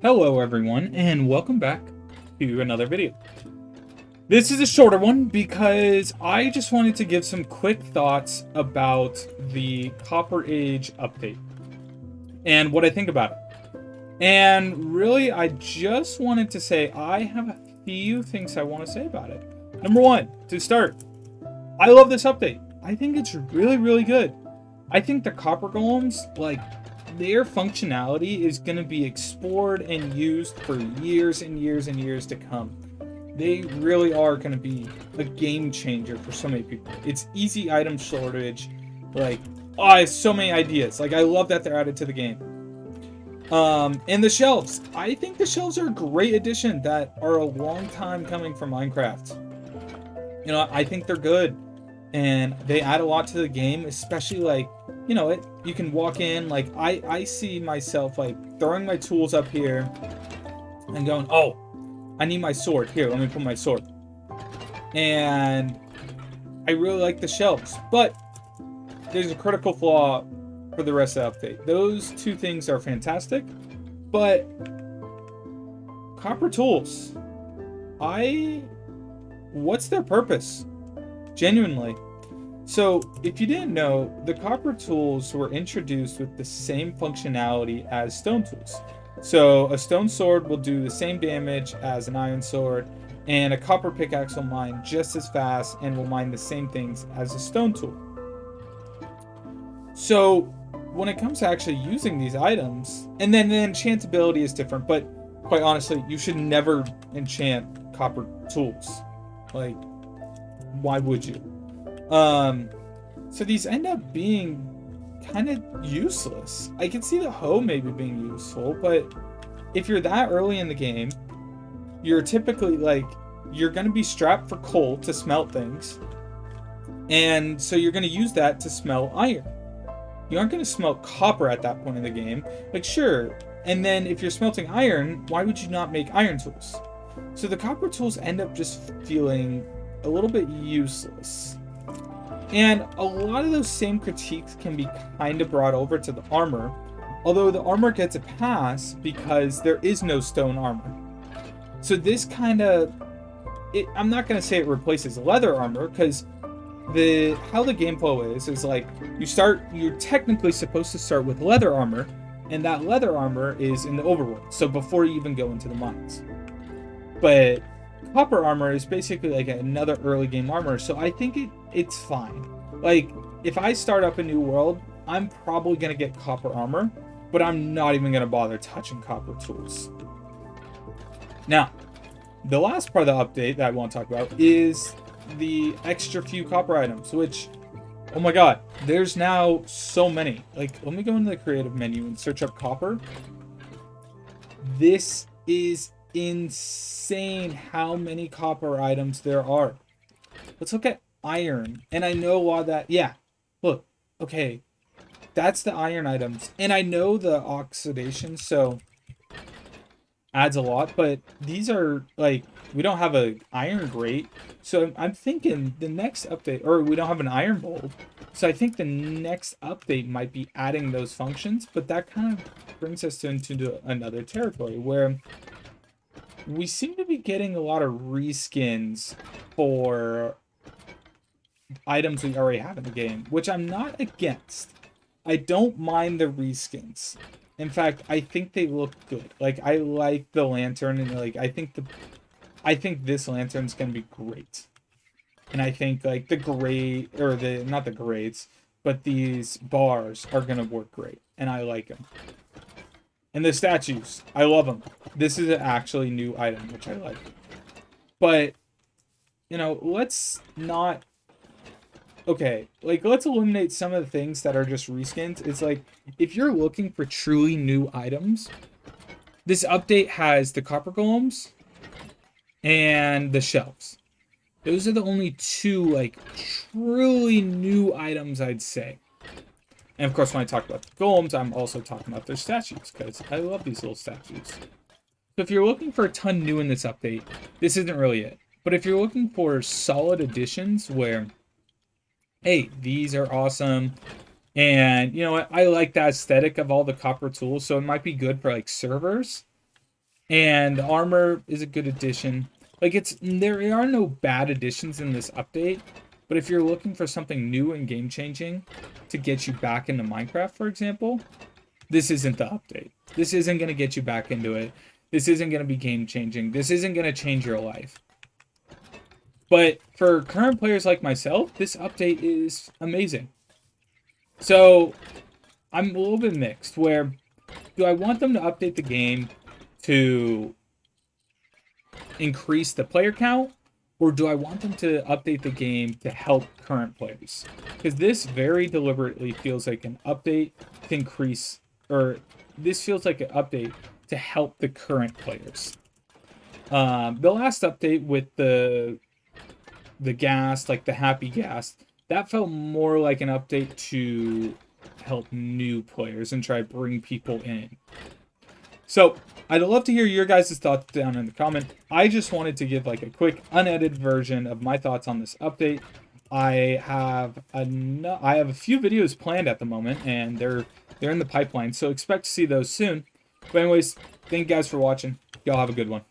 Hello everyone, and welcome back to another video. This is a shorter one because I just wanted to give some quick thoughts about the Copper Age update and what I think about it. And really, I just wanted to say I have a few things I want to say about it. Number one, to start, I love this update. I think it's really, really good. I think the Copper Golems, their functionality is going to be explored and used for years and years and years to come. They really are going to be a game changer for so many people. It's easy item shortage. I have so many ideas. I love that they're added to the game. And the shelves. I think the shelves are a great addition that are a long time coming from Minecraft. I think they're good. And they add a lot to the game, especially you can walk in, I see myself throwing my tools up here and going, oh, I need my sword. Here, let me put my sword. And I really like the shelves, but there's a critical flaw for the rest of the update. Those two things are fantastic, but copper tools, what's their purpose? Genuinely. So, if you didn't know, the copper tools were introduced with the same functionality as stone tools. So, a stone sword will do the same damage as an iron sword, and a copper pickaxe will mine just as fast and will mine the same things as a stone tool. So, when it comes to actually using these items, and then the enchantability is different, but quite honestly, you should never enchant copper tools. Why would you? So these end up being kind of useless. I can see the hoe maybe being useful, but if you're that early in the game, you're typically you're going to be strapped for coal to smelt things, and so you're going to use that to smelt iron. You aren't going to smelt copper at that point in the game. Sure, and then if you're smelting iron, why would you not make iron tools? So the copper tools end up just feeling a little bit useless. And a lot of those same critiques can be kind of brought over to the armor, although the armor gets a pass because there is no stone armor. So this kind of, I'm not going to say it replaces leather armor, because how the game flow is you're technically supposed to start with leather armor, and that leather armor is in the overworld, so before you even go into the mines. But copper armor is basically another early game armor, so I think it's fine. If I start up a new world, I'm probably going to get copper armor, but I'm not even going to bother touching copper tools. Now, the last part of the update that I want to talk about is the extra few copper items, which, oh my god, there's now so many. Let me go into the creative menu and search up copper. This is insane how many copper items there are. Let's look at iron, and I know a lot of that. Yeah, look, okay, that's the iron items, and I know the oxidation so adds a lot, but these are we don't have a iron grate, so I'm thinking the next update, or we don't have an iron bowl, so I think the next update might be adding those functions. But that kind of brings us into another territory where we seem to be getting a lot of reskins for items we already have in the game, which I'm not against. I don't mind the reskins. In fact, I think they look good. I like the lantern, and I think this lantern's gonna be great. And I think the gray, or not the grades, but these bars are gonna work great, and I like them. And the statues, I love them. This is an actually new item, which I like. But, let's not... Okay, let's eliminate some of the things that are just reskins. It's if you're looking for truly new items, this update has the copper golems and the shelves. Those are the only two, truly new items, I'd say. And of course, when I talk about the golems, I'm also talking about their statues, because I love these little statues. So if you're looking for a ton new in this update, this isn't really it. But if you're looking for solid additions where, hey, these are awesome, and you know what, I like the aesthetic of all the copper tools, so it might be good for servers, And armor is a good addition. Like, there are no bad additions in this update, but if you're looking for something new and game changing to get you back into Minecraft, for example, this isn't the update. This isn't going to get you back into it. This isn't going to be game changing. This isn't going to change your life. But for current players like myself, this update is amazing. So I'm a little bit mixed, where do I want them to update the game to increase the player count, or do I want them to update the game to help current players? Because this very deliberately feels like an update to increase, or this feels like an update to help the current players. The last update with the gas, like the happy gas, that felt more like an update to help new players and try to bring people in. So I'd love to hear your guys' thoughts down in the comment. I just wanted to give like a quick unedited version of my thoughts on this update. I have a few videos planned at the moment, and they're in the pipeline, so expect to see those soon. But anyways, thank you guys for watching. Y'all have a good one.